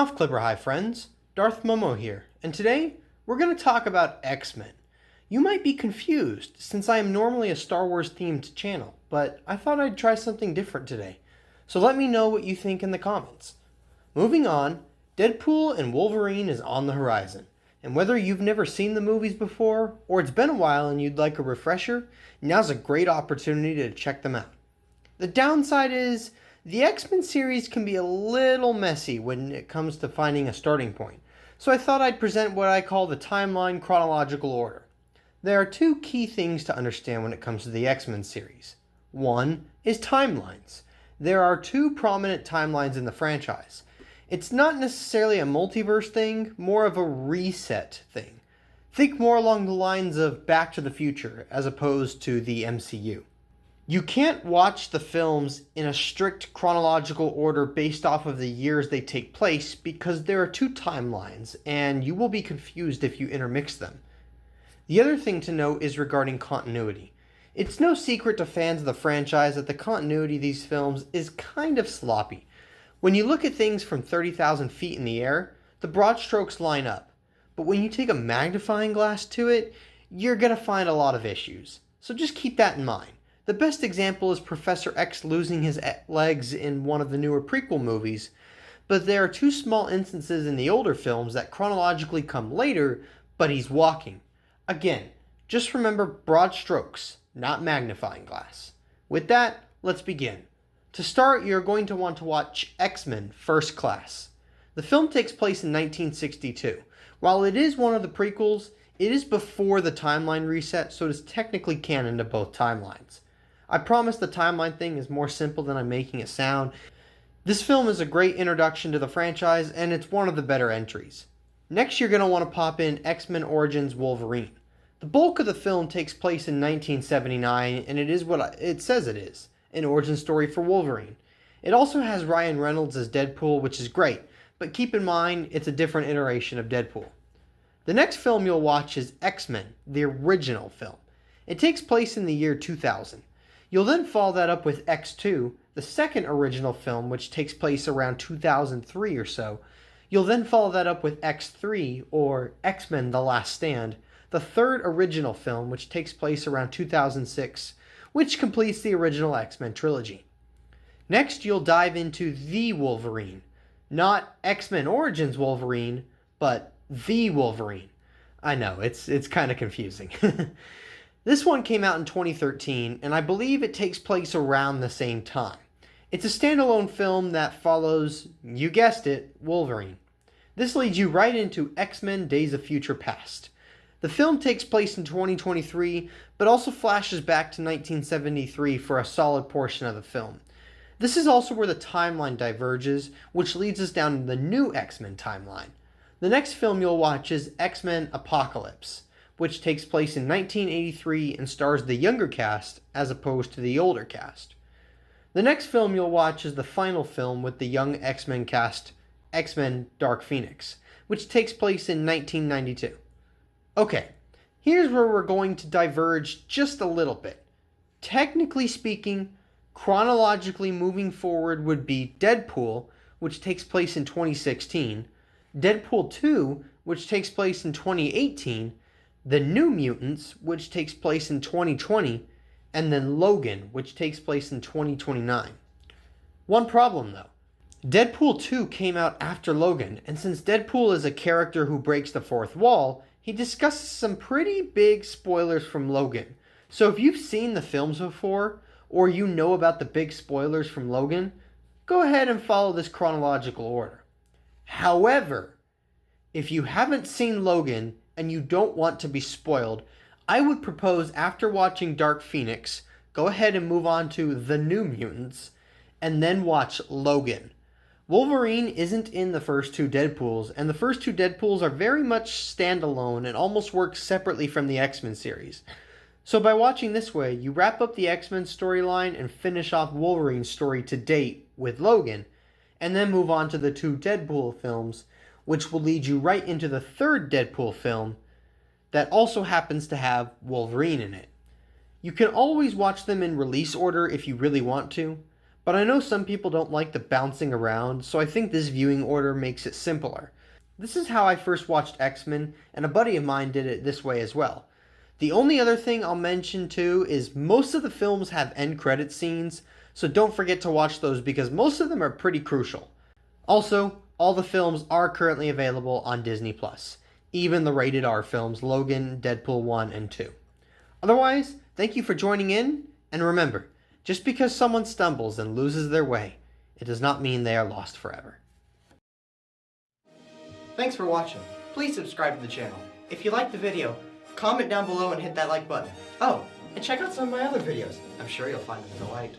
Clipper Hi friends, Darth Momo here, and today we're going to talk about X-Men. You might be confused since I am normally a Star Wars themed channel, but I thought I'd try something different today. So let me know what you think in the comments. Moving on, Deadpool and Wolverine is on the horizon, and whether you've never seen the movies before or it's been a while and you'd like a refresher, now's a great opportunity to check them out. The downside is the X-Men series can be a little messy when it comes to finding a starting point, so I thought I'd present what I call the timeline chronological order. There are two key things to understand when it comes to the X-Men series. One is timelines. There are two prominent timelines in the franchise. It's not necessarily a multiverse thing, more of a reset thing. Think more along the lines of Back to the Future as opposed to the MCU. You can't watch the films in a strict chronological order based off of the years they take place because there are two timelines and you will be confused if you intermix them. The other thing to note is regarding continuity. It's no secret to fans of the franchise that the continuity of these films is kind of sloppy. When you look at things from 30,000 feet in the air, the broad strokes line up. But when you take a magnifying glass to it, you're going to find a lot of issues. So just keep that in mind. The best example is Professor X losing his legs in one of the newer prequel movies, but there are two small instances in the older films that chronologically come later, but he's walking. Again, just remember broad strokes, not magnifying glass. With that, let's begin. To start, you're going to want to watch X-Men First Class. The film takes place in 1962. While it is one of the prequels, it is before the timeline reset, so it is technically canon to both timelines. I promise the timeline thing is more simple than I'm making it sound. This film is a great introduction to the franchise, and it's one of the better entries. Next, you're going to want to pop in X-Men Origins Wolverine. The bulk of the film takes place in 1979, and it is what it says it is, an origin story for Wolverine. It also has Ryan Reynolds as Deadpool, which is great, but keep in mind it's a different iteration of Deadpool. The next film you'll watch is X-Men, the original film. It takes place in the year 2000. You'll then follow that up with X2, the second original film, which takes place around 2003 or so. You'll then follow that up with X3, or X-Men The Last Stand, the third original film, which takes place around 2006, which completes the original X-Men trilogy. Next, you'll dive into The Wolverine. Not X-Men Origins Wolverine, but The Wolverine. I know, it's kind of confusing. This one came out in 2013, and I believe it takes place around the same time. It's a standalone film that follows, you guessed it, Wolverine. This leads you right into X-Men Days of Future Past. The film takes place in 2023, but also flashes back to 1973 for a solid portion of the film. This is also where the timeline diverges, which leads us down to the new X-Men timeline. The next film you'll watch is X-Men Apocalypse, which takes place in 1983 and stars the younger cast as opposed to the older cast. The next film you'll watch is the final film with the young X-Men cast, X-Men Dark Phoenix, which takes place in 1992. Okay, here's where we're going to diverge just a little bit. Technically speaking, chronologically moving forward would be Deadpool, which takes place in 2016, Deadpool 2, which takes place in 2018, The New Mutants, which takes place in 2020, and then Logan, which takes place in 2029. One problem though. Deadpool 2 came out after Logan, and since Deadpool is a character who breaks the fourth wall, he discusses some pretty big spoilers from Logan. So if you've seen the films before, or you know about the big spoilers from Logan, go ahead and follow this chronological order. However, if you haven't seen Logan and you don't want to be spoiled, I would propose after watching Dark Phoenix, go ahead and move on to The New Mutants, and then watch Logan. Wolverine isn't in the first two Deadpools, and the first two Deadpools are very much standalone and almost work separately from the X-Men series. So by watching this way, you wrap up the X-Men storyline and finish off Wolverine's story to date with Logan, and then move on to the two Deadpool films, which will lead you right into the third Deadpool film that also happens to have Wolverine in it. You can always watch them in release order if you really want to, But I know some people don't like the bouncing around, so I think this viewing order makes it simpler. This is how I first watched X-Men, and a buddy of mine did it this way as well. The only other thing I'll mention too is most of the films have end credit scenes, so don't forget to watch those because most of them are pretty crucial. Also, all the films are currently available on Disney+, even the rated R films Logan, Deadpool 1 and 2. Otherwise, thank you for joining in, and remember, just because someone stumbles and loses their way, it does not mean they are lost forever. Thanks for watching. Please subscribe to the channel. If you liked the video, comment down below and hit that like button. Oh, and check out some of my other videos. I'm sure you'll find them delight.